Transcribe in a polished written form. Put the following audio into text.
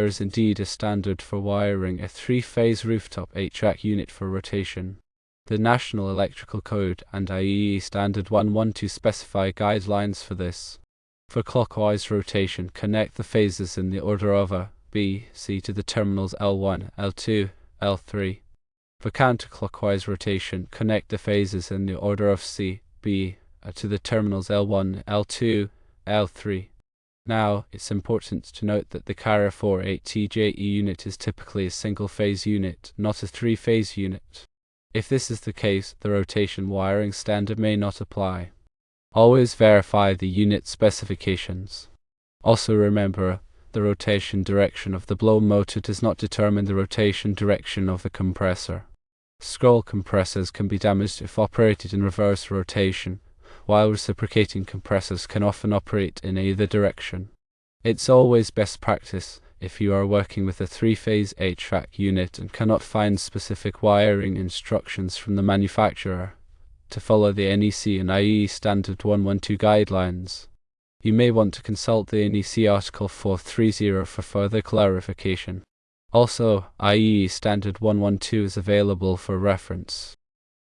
there is indeed a standard for wiring a three-phase rooftop HVAC unit for rotation. The National Electrical Code and IEEE Standard 112 specify guidelines for this. For clockwise rotation, connect the phases in the order of A, B, C to the terminals L1, L2, L3. For counterclockwise rotation, connect the phases in the order of C, B, to the terminals L1, L2, L3. Now, it's important to note that the Carrier 48TJE unit is typically a single-phase unit, not a three-phase unit. If this is the case, the rotation wiring standard may not apply. Always verify the unit specifications. Also remember, the rotation direction of the blow motor does not determine the rotation direction of the compressor. Scroll compressors can be damaged if operated in reverse rotation, while reciprocating compressors can often operate in either direction. It's always best practice, if you are working with a three-phase HVAC unit and cannot find specific wiring instructions from the manufacturer, to follow the NEC and IEEE Standard 112 guidelines. You may want to consult the NEC Article 430 for further clarification. Also, IEEE Standard 112 is available for reference.